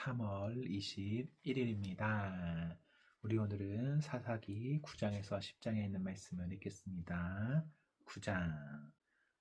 3월 21일입니다. 우리 오늘은 사사기 9장에서 10장에 있는 말씀을 읽겠습니다. 9장.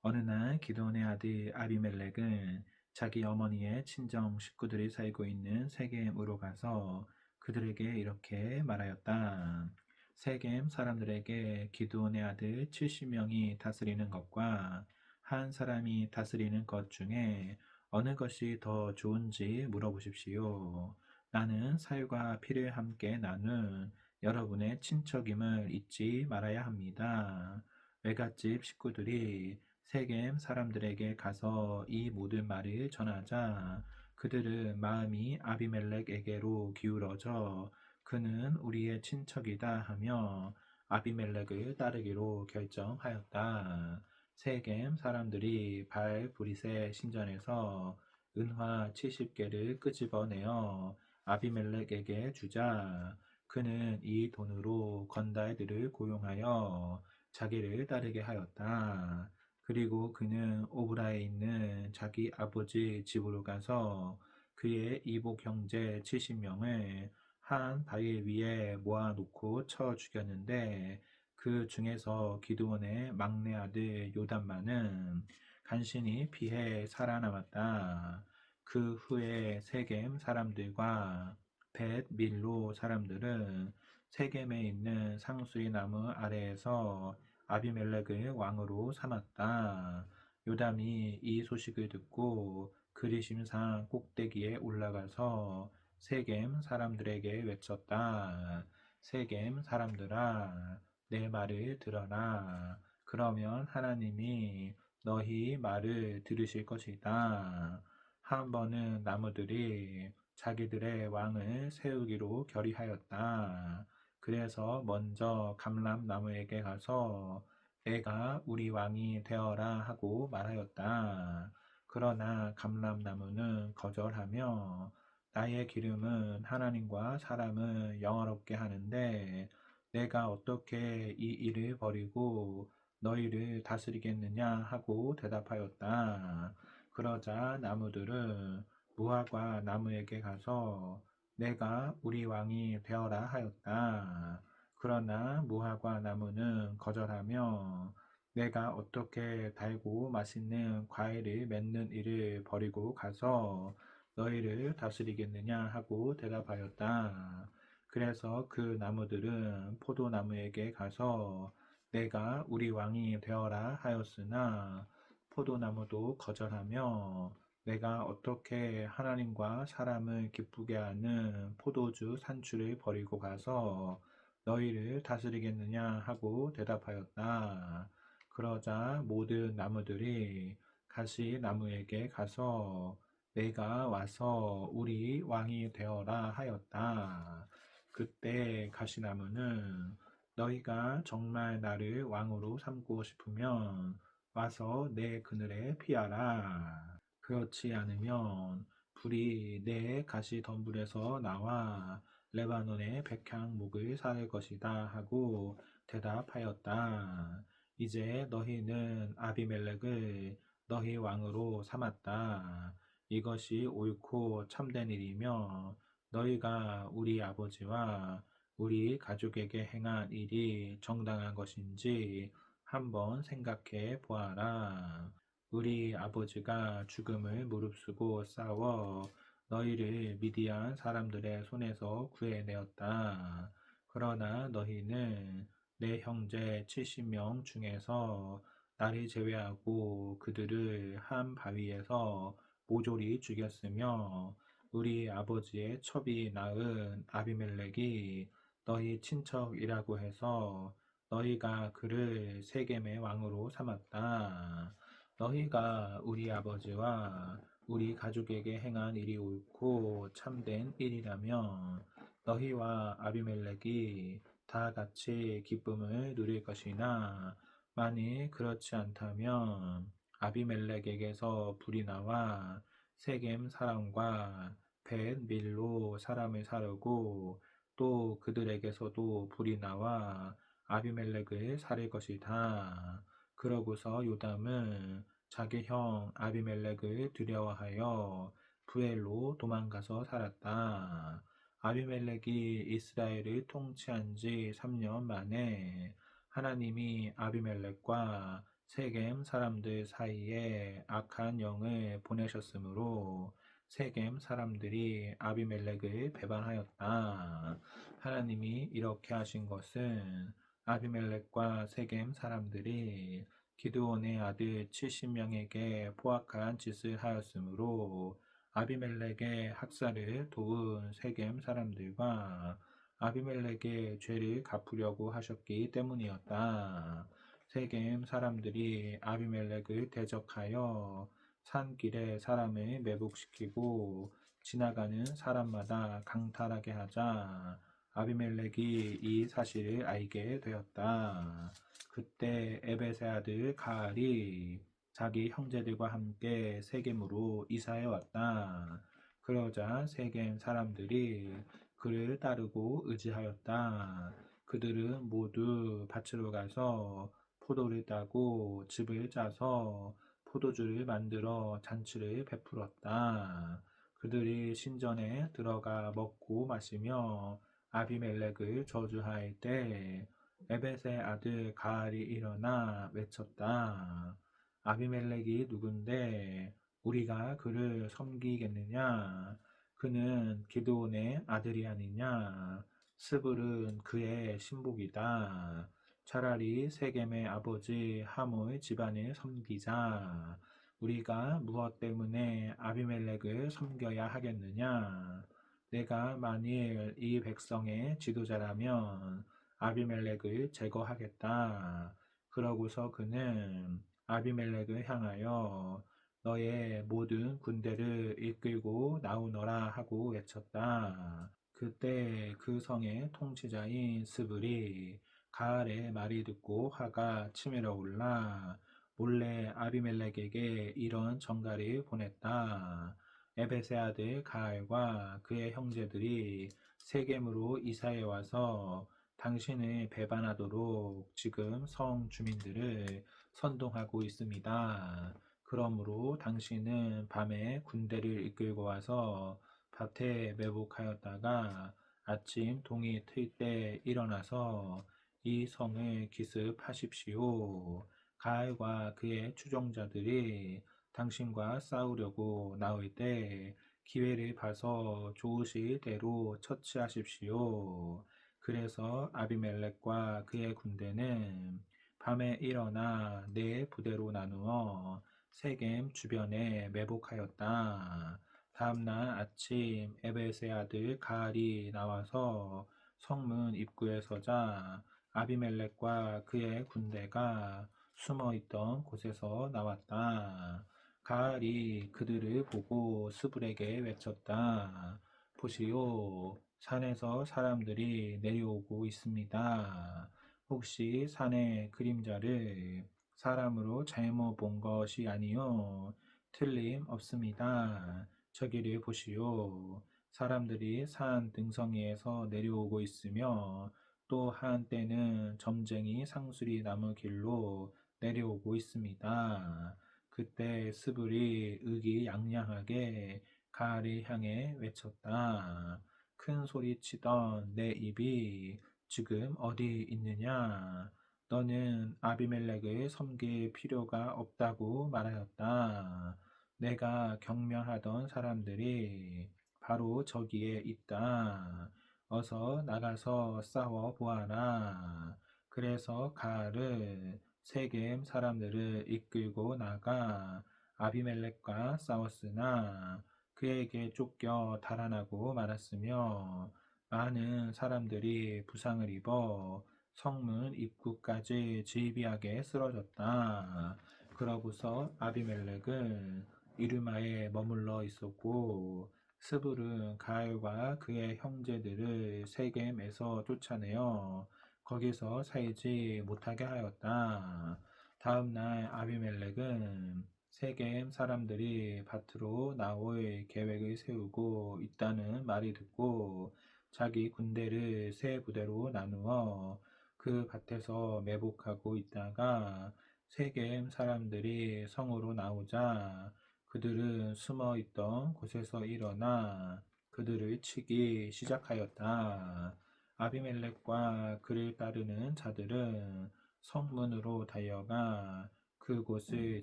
어느 날 기드온의 아들 아비멜렉은 자기 어머니의 친정 식구들이 살고 있는 세겜으로 가서 그들에게 이렇게 말하였다. 세겜 사람들에게 기드온의 아들 70명이 다스리는 것과 한 사람이 다스리는 것 중에 어느 것이 더 좋은지 물어보십시오. 나는 살과 피를 함께 나눈 여러분의 친척임을 잊지 말아야 합니다. 외갓집 식구들이 세겜 사람들에게 가서 이 모든 말을 전하자 그들은 마음이 아비멜렉에게로 기울어져 그는 우리의 친척이다 하며 아비멜렉을 따르기로 결정하였다. 세겜 사람들이 발 브릿의 신전에서 은화 70개를 끄집어내어 아비멜렉에게 주자 그는 이 돈으로 건달들을 고용하여 자기를 따르게 하였다. 그리고 그는 오브라에 있는 자기 아버지 집으로 가서 그의 이복 형제 70명을 한 바위 위에 모아놓고 쳐 죽였는데 그 중에서 기드온의 막내 아들 요담만은 간신히 피해 살아남았다. 그 후에 세겜 사람들과 벳 밀로 사람들은 세겜에 있는 상수리 나무 아래에서 아비멜렉을 왕으로 삼았다. 요담이 이 소식을 듣고 그리심산 꼭대기에 올라가서 세겜 사람들에게 외쳤다. 세겜 사람들아, 내 말을 들어라. 그러면 하나님이 너희 말을 들으실 것이다. 한 번은 나무들이 자기들의 왕을 세우기로 결의하였다. 그래서 먼저 감람나무에게 가서 내가 우리 왕이 되어라 하고 말하였다. 그러나 감람나무는 거절하며 나의 기름은 하나님과 사람을 영화롭게 하는데 내가 어떻게 이 일을 버리고 너희를 다스리겠느냐 하고 대답하였다. 그러자 나무들은 무화과 나무에게 가서 내가 우리 왕이 되어라 하였다. 그러나 무화과 나무는 거절하며 내가 어떻게 달고 맛있는 과일을 맺는 일을 버리고 가서 너희를 다스리겠느냐 하고 대답하였다. 그래서 그 나무들은 포도나무에게 가서 내가 우리 왕이 되어라 하였으나 포도나무도 거절하며 내가 어떻게 하나님과 사람을 기쁘게 하는 포도주 산추를 버리고 가서 너희를 다스리겠느냐 하고 대답하였다. 그러자 모든 나무들이 가시나무에게 가서 내가 와서 우리 왕이 되어라 하였다. 그때 가시나무는 너희가 정말 나를 왕으로 삼고 싶으면 와서 내 그늘에 피하라. 그렇지 않으면 불이 내 가시덤불에서 나와 레바논의 백향목을 살 것이다 하고 대답하였다. 이제 너희는 아비멜렉을 너희 왕으로 삼았다. 이것이 옳고 참된 일이며 너희가 우리 아버지와 우리 가족에게 행한 일이 정당한 것인지 한번 생각해 보아라. 우리 아버지가 죽음을 무릅쓰고 싸워 너희를 미디안 사람들의 손에서 구해내었다. 그러나 너희는 내 형제 70명 중에서 나를 제외하고 그들을 한 바위에서 모조리 죽였으며 우리 아버지의 첩이 낳은 아비멜렉이 너희 친척이라고 해서 너희가 그를 세겜의 왕으로 삼았다. 너희가 우리 아버지와 우리 가족에게 행한 일이 옳고 참된 일이라면 너희와 아비멜렉이 다 같이 기쁨을 누릴 것이나 만일 그렇지 않다면 아비멜렉에게서 불이 나와 세겜 사람과 벳 밀로 사람을 사르고 또 그들에게서도 불이 나와 아비멜렉을 살릴 것이다. 그러고서 요담은 자기 형 아비멜렉을 두려워하여 부엘로 도망가서 살았다. 아비멜렉이 이스라엘을 통치한 지 3년 만에 하나님이 아비멜렉과 세겜 사람들 사이에 악한 영을 보내셨으므로 세겜 사람들이 아비멜렉을 배반하였다. 하나님이 이렇게 하신 것은 아비멜렉과 세겜 사람들이 기드온의 아들 70명에게 포악한 짓을 하였으므로 아비멜렉의 학살을 도운 세겜 사람들과 아비멜렉의 죄를 갚으려고 하셨기 때문이었다. 세겜 사람들이 아비멜렉을 대적하여 산길에 사람을 매복시키고 지나가는 사람마다 강탈하게 하자 아비멜렉이 이 사실을 알게 되었다. 그때 에벳의 아들 가알이 자기 형제들과 함께 세겜으로 이사해 왔다. 그러자 세겜 사람들이 그를 따르고 의지하였다. 그들은 모두 밭으로 가서 포도를 따고 즙을 짜서 포도주를 만들어 잔치를 베풀었다. 그들이 신전에 들어가 먹고 마시며 아비멜렉을 저주할 때 에벳의 아들 가알이 일어나 외쳤다. 아비멜렉이 누군데 우리가 그를 섬기겠느냐? 그는 기드온의 아들이 아니냐? 스불은 그의 신복이다. 차라리 세겜의 아버지 하몰 집안을 섬기자. 우리가 무엇 때문에 아비멜렉을 섬겨야 하겠느냐? 내가 만일 이 백성의 지도자라면 아비멜렉을 제거하겠다. 그러고서 그는 아비멜렉을 향하여 너의 모든 군대를 이끌고 나오너라 하고 외쳤다. 그때 그 성의 통치자인 스불이 가알의 말이 듣고 화가 치밀어 올라 몰래 아비멜렉에게 이런 전갈을 보냈다. 에벳의 아들 가알과 그의 형제들이 세겜으로 이사해 와서 당신을 배반하도록 지금 성 주민들을 선동하고 있습니다. 그러므로 당신은 밤에 군대를 이끌고 와서 밭에 매복하였다가 아침 동이 트일 때 일어나서 이 성을 기습하십시오. 가알과 그의 추종자들이 당신과 싸우려고 나올 때 기회를 봐서 좋으실 대로 처치하십시오. 그래서 아비멜렉과 그의 군대는 밤에 일어나 네 부대로 나누어 세겜 주변에 매복하였다. 다음날 아침 에벳의 아들 가알이 나와서 성문 입구에 서자 아비멜렉과 그의 군대가 숨어있던 곳에서 나왔다. 가알이 그들을 보고 스불에게 외쳤다. 보시오, 산에서 사람들이 내려오고 있습니다. 혹시 산의 그림자를 사람으로 잘못 본 것이 아니요 틀림없습니다. 저기를 보시오. 사람들이 산 등성이에서 내려오고 있으며 또 한때는 점쟁이 상수리 나무 길로 내려오고 있습니다. 그때 스불이 의기양양하게 가알을 향해 외쳤다. 큰 소리 치던 내 입이 지금 어디 있느냐? 너는 아비멜렉을 섬길 필요가 없다고 말하였다. 내가 경멸하던 사람들이 바로 저기에 있다. 어서 나가서 싸워 보아라. 그래서 가알은 세겜 사람들을 이끌고 나가 아비멜렉과 싸웠으나 그에게 쫓겨 달아나고 말았으며 많은 사람들이 부상을 입어 성문 입구까지 질비하게 쓰러졌다. 그러고서 아비멜렉은 이르마에 머물러 있었고 스불은 가알과 그의 형제들을 세겜에서 쫓아내어 거기서 살지 못하게 하였다. 다음 날 아비멜렉은 세겜 사람들이 밭으로 나올 계획을 세우고 있다는 말이 듣고 자기 군대를 세 부대로 나누어 그 밭에서 매복하고 있다가 세겜 사람들이 성으로 나오자 그들은 숨어 있던 곳에서 일어나 그들을 치기 시작하였다. 아비멜렉과 그를 따르는 자들은 성문으로 달려가 그곳을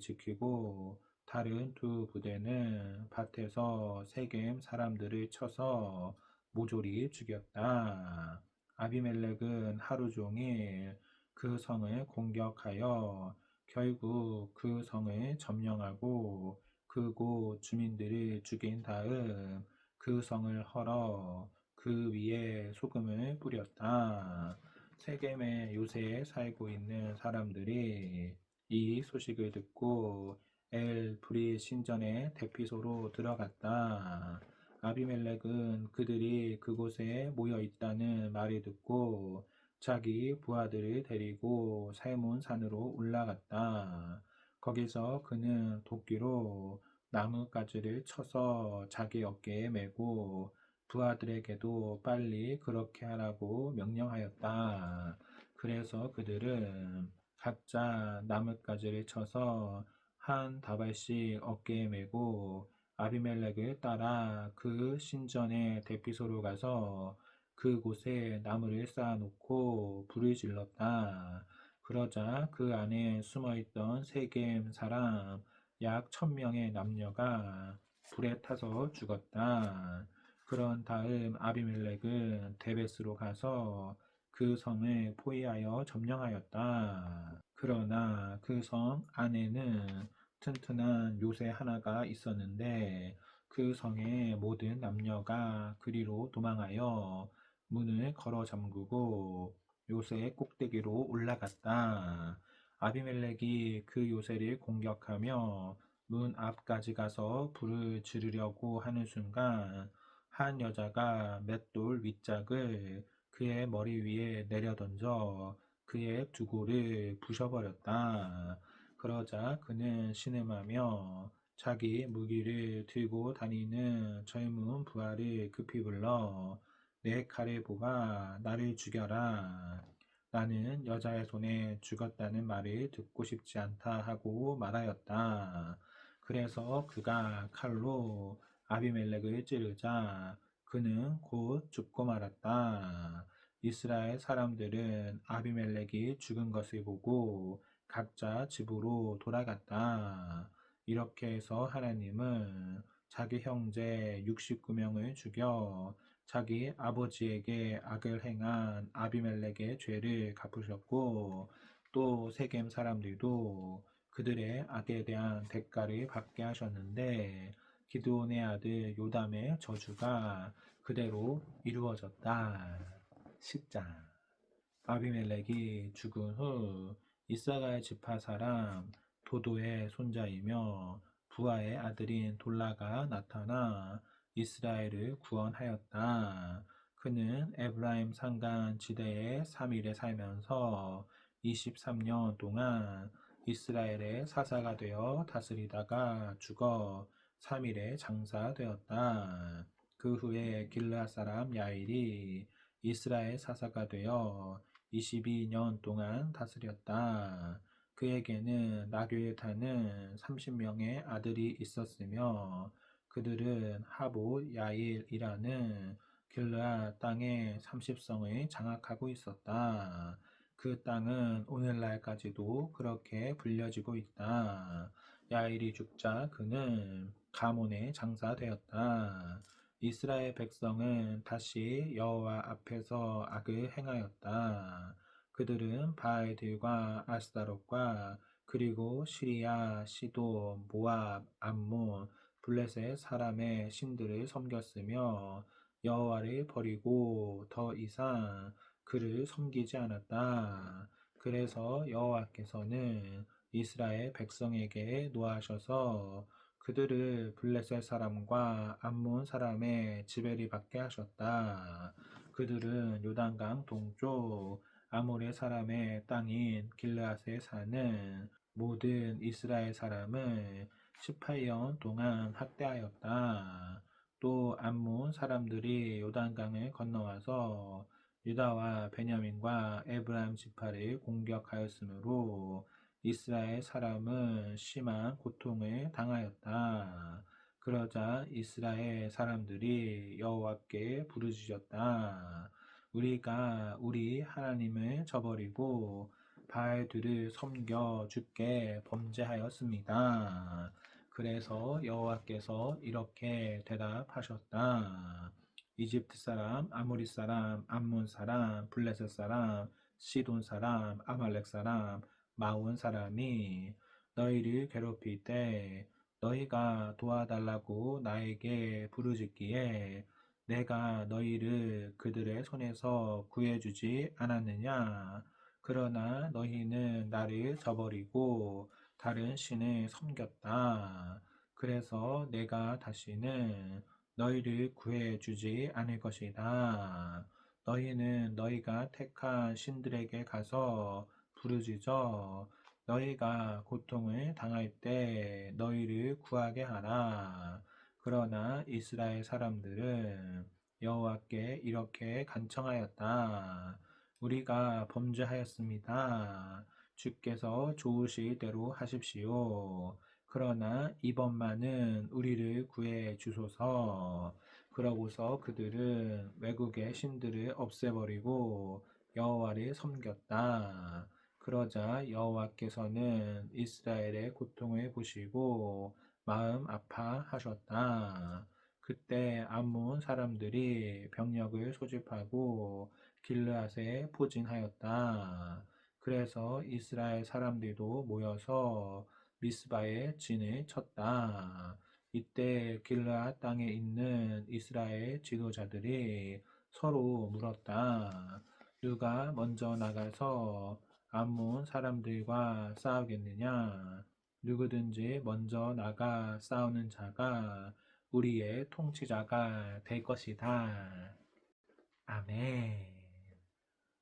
지키고 다른 두 부대는 밭에서 세겜 사람들을 쳐서 모조리 죽였다. 아비멜렉은 하루 종일 그 성을 공격하여 결국 그 성을 점령하고 그곳 주민들을 죽인 다음 그 성을 헐어 그 위에 소금을 뿌렸다. 세겜의 요새에 살고 있는 사람들이 이 소식을 듣고 엘 브리 신전의 대피소로 들어갔다. 아비멜렉은 그들이 그곳에 모여 있다는 말을 듣고 자기 부하들을 데리고 살몬 산으로 올라갔다. 거기서 그는 도끼로 나뭇가지를 쳐서 자기 어깨에 메고 부하들에게도 빨리 그렇게 하라고 명령하였다. 그래서 그들은 각자 나뭇가지를 쳐서 한 다발씩 어깨에 메고 아비멜렉을 따라 그 신전의 대피소로 가서 그곳에 나무를 쌓아놓고 불을 질렀다. 그러자 그 안에 숨어있던 세겜 사람 약 1,000명의 남녀가 불에 타서 죽었다. 그런 다음 아비멜렉은 데베스로 가서 그 성을 포위하여 점령하였다. 그러나 그 성 안에는 튼튼한 요새 하나가 있었는데 그 성의 모든 남녀가 그리로 도망하여 문을 걸어 잠그고 요새의 꼭대기로 올라갔다. 아비멜렉이 그 요새를 공격하며 문 앞까지 가서 불을 지르려고 하는 순간 한 여자가 맷돌 윗짝을 그의 머리 위에 내려던져 그의 두골을 부셔버렸다. 그러자 그는 신음하며 자기 무기를 들고 다니는 젊은 부하를 급히 불러 내 칼을 뽑아 나를 죽여라. 나는 여자의 손에 죽었다는 말을 듣고 싶지 않다 하고 말하였다. 그래서 그가 칼로 아비멜렉을 찌르자 그는 곧 죽고 말았다. 이스라엘 사람들은 아비멜렉이 죽은 것을 보고 각자 집으로 돌아갔다. 이렇게 해서 하나님은 자기 형제 69명을 죽여 자기 아버지에게 악을 행한 아비멜렉의 죄를 갚으셨고 또 세겜 사람들도 그들의 악에 대한 대가를 받게 하셨는데 기드온의 아들 요담의 저주가 그대로 이루어졌다. 10장 아비멜렉이 죽은 후 이사가의 지파 사람 도도의 손자이며 부하의 아들인 돌라가 나타나 이스라엘을 구원하였다. 그는 에브라임 산간 지대에 3일에 살면서 23년 동안 이스라엘의 사사가 되어 다스리다가 죽어 3일에 장사되었다. 그 후에 길르앗 사람 야일이 이스라엘 사사가 되어 22년 동안 다스렸다. 그에게는 나귀를 타는 30명의 아들이 있었으며 그들은 하봇 야일이라는 길르앗 땅의 30성을 장악하고 있었다. 그 땅은 오늘날까지도 그렇게 불려지고 있다. 야일이 죽자 그는 가몬에 장사되었다. 이스라엘 백성은 다시 여호와 앞에서 악을 행하였다. 그들은 바알들과 아스타롯과 그리고 시리아, 시돈, 모압, 암몬, 블레셋 사람의 신들을 섬겼으며 여호와를 버리고 더 이상 그를 섬기지 않았다. 그래서 여호와께서는 이스라엘 백성에게 노하셔서 그들을 블레셋 사람과 암몬 사람의 지배를 받게 하셨다. 그들은 요단강 동쪽 아모레 사람의 땅인 길르앗에 사는 모든 이스라엘 사람을 18년 동안 학대하였다. 또 암몬 사람들이 요단강을 건너와서 유다와 베냐민과 에브라임 지파를 공격하였으므로 이스라엘 사람은 심한 고통을 당하였다. 그러자 이스라엘 사람들이 여호와께 부르짖었다. 우리가 우리 하나님을 저버리고 바알들을 섬겨 주께 범죄하였습니다. 그래서 여호와께서 이렇게 대답하셨다. 이집트 사람, 아모리 사람, 암몬 사람, 블레셋 사람, 시돈 사람, 아말렉 사람, 마온 사람이 너희를 괴롭힐 때 너희가 도와달라고 나에게 부르짖기에 내가 너희를 그들의 손에서 구해주지 않았느냐? 그러나 너희는 나를 저버리고 다른 신을 섬겼다. 그래서 내가 다시는 너희를 구해주지 않을 것이다. 너희는 너희가 택한 신들에게 가서 부르짖어 너희가 고통을 당할 때 너희를 구하게 하라. 그러나 이스라엘 사람들은 여호와께 이렇게 간청하였다. 우리가 범죄하였습니다. 주께서 좋으실 대로 하십시오. 그러나 이번만은 우리를 구해 주소서. 그러고서 그들은 외국의 신들을 없애버리고 여호와를 섬겼다. 그러자 여호와께서는 이스라엘의 고통을 보시고 마음 아파하셨다. 그때 암몬 사람들이 병력을 소집하고 길르앗에 포진하였다. 그래서 이스라엘 사람들도 모여서 미스바에 진을 쳤다. 이때 길르앗 땅에 있는 이스라엘 지도자들이 서로 물었다. 누가 먼저 나가서 암몬 사람들과 싸우겠느냐? 누구든지 먼저 나가 싸우는 자가 우리의 통치자가 될 것이다. 아멘.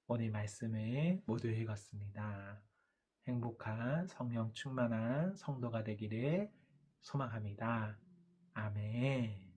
오늘 말씀을 모두 읽었습니다. 행복한 성령 충만한 성도가 되기를 소망합니다. 아멘.